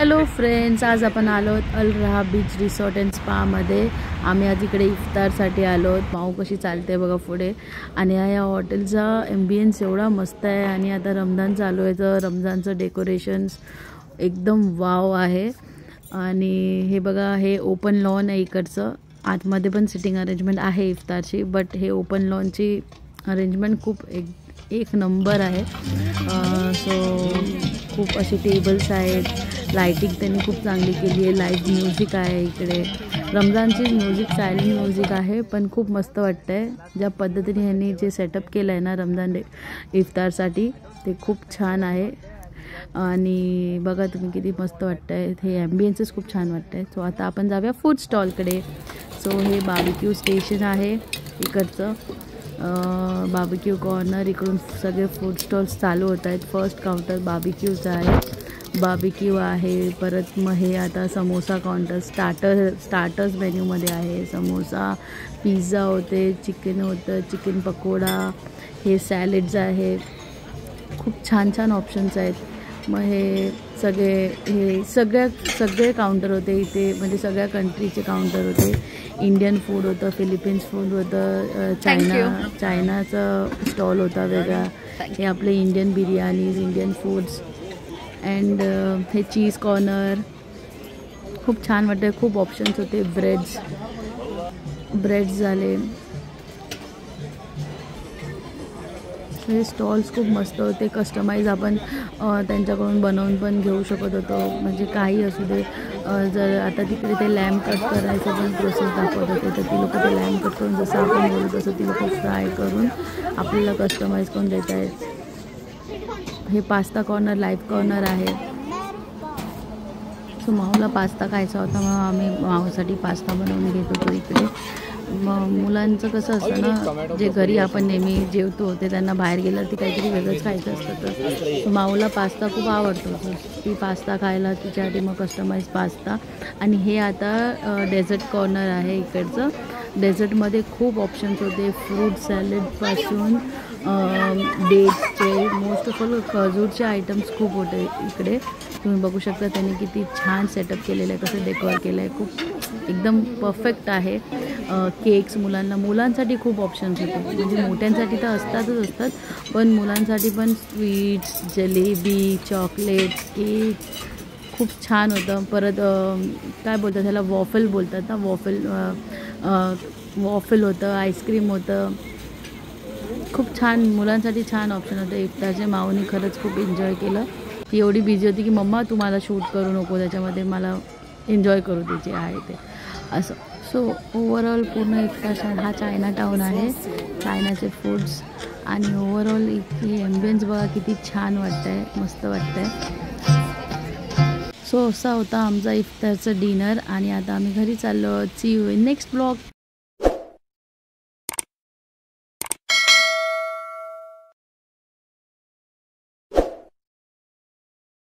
Hello friends, आज आपण आलो आहोत अल रहा बीच रिसॉर्ट अँड स्पामध्ये। आम्ही आज इकडे इफ्तारसाठी आलो आहोत। माऊ कशी चालते बघा पुढे। आणि या हॉटेलचा ॲम्बियन्स एवढा मस्त आहे। आणि आता रमजान चालू आहे तर रमजानचं डेकोरेशन्स एकदम वाव आहे। आणि हे बघा, हे ओपन लॉन आहे इकडचं। आतमध्ये पण सिटिंग अरेंजमेंट आहे इफ्तारची, बट हे ओपन लॉनची अरेंजमेंट खूप एक नंबर आहे। सो खूप असे टेबल्स आहेत, लाइटिंग त्यांनी खूप चांगली केली आहे, लाईव्ह म्युझिक आहे इकडे। रमजानची म्युझिक सायलेंट म्युझिक आहे, पण खूप मस्त वाटतंय ज्या पद्धतीने ह्यांनी जे सेटअप केलं आहे ना रमजान इफ्तारसाठी, ते खूप छान आहे। आणि बघा तुम्ही किती मस्त वाटतंय, हे ॲम्बियन्सच खूप छान वाटतंय। सो आता आपण जाऊया फूड स्टॉलकडे। सो हे बार्बिक्यू स्टेशन आहे इकडचं, बार्बिक्यू कॉर्नर। इकडून सगळे फूड स्टॉल्स चालू होत आहेत। फर्स्ट काउंटर बार्बिक्यूचं आहे, बार्बिक्यू आहे। परत मग हे आता समोसा काउंटर, स्टार्टर्स मेन्यूमध्ये आहे। समोसा, पिझ्झा होते, चिकन होतं, चिकन पकोडा, हे सॅलेड्स आहे। खूप छान छान ऑप्शन्स आहेत। मग हे सगळे काउंटर होते इथे, म्हणजे सगळ्या कंट्रीचे काउंटर होते। इंडियन फूड होतं, फिलिपिन्स फूड होतं, चायनाचं स्टॉल होता वेगळा। हे आपले इंडियन बिर्याणीज, इंडियन फूड्स अँड हे चीज कॉर्नर। खूप छान वाटतं, खूप ऑप्शन्स होते। ब्रेड्स झाले। हे स्टॉल्स खूप मस्त होते, कस्टमाइज आपण त्यांच्याकडून बनवून पण घेऊ शकत होतो, म्हणजे काही असू दे। जर आता तिकडे ते लॅम्प कट करायचं पण प्रोसेस दाखवत होते, तर ती लोकं ते लॅम्प कट करून जसं आपण बोलू तसं ती लोकं फ्राय करून आपल्याला कस्टमाइज करून देत आहेत। हे पास्ता कॉर्नर, लाईव्ह कॉर्नर आहे। सो माऊला पास्ता खायचा होता, मग आम्ही माऊसाठी पास्ता बनवून घेत होतो इकडे। मग मुलांचं कसं असतं ना, जे घरी आपण नेहमी जेवतो ते त्यांना बाहेर गेलं ते काहीतरी वेगळंच खायचं असतं। तर माऊला पास्ता खूप आवडतो, ती पास्ता खायला तिच्यासाठी मग कस्टमाइज पास्ता। आणि हे आता डेझर्ट कॉर्नर आहे इकडचं। डेझर्टमध्ये खूप ऑप्शन्स होते, फ्रूट सॅलेडपासून डेट्सचे, मोस्ट ऑफ ऑल खजूरचे आयटम्स खूप होते इकडे। तुम्ही बघू शकता त्यांनी किती छान सेटअप केलेलं आहे, कसं डेकोर केलं आहे, खूप एकदम परफेक्ट आहे। केक्स मुलांसाठी खूप ऑप्शन्स होते, म्हणजे मोठ्यांसाठी तर असतात, पण मुलांसाठी पण स्वीट्स, जलेबी, चॉकलेट्स, केक खूप छान होतं। परत काय बोलतात त्याला, वॉफल बोलतात ना, वॉफल होतं, आईस्क्रीम होतं। खूप छान मुलांसाठी छान ऑप्शन होते इफ्तारचे। माऊनी खरंच खूप एन्जॉय केलं। ती एवढी बिझी होती की मम्मा तू मला शूट करू नको, त्याच्यामध्ये मला एन्जॉय करू दे जे आहे ते असं। सो ओव्हरऑल पूर्ण इफ्तार हा चायना टाऊन आहे, चायनाचे फूड्स। आणि ओव्हरऑल इथे ॲम्बियन्स बघा किती छान वाटतंय, मस्त वाटतंय। सो असा होता आमचा इफ्तारचं डिनर। आणि आता आम्ही घरी चाललो। See you in next blog.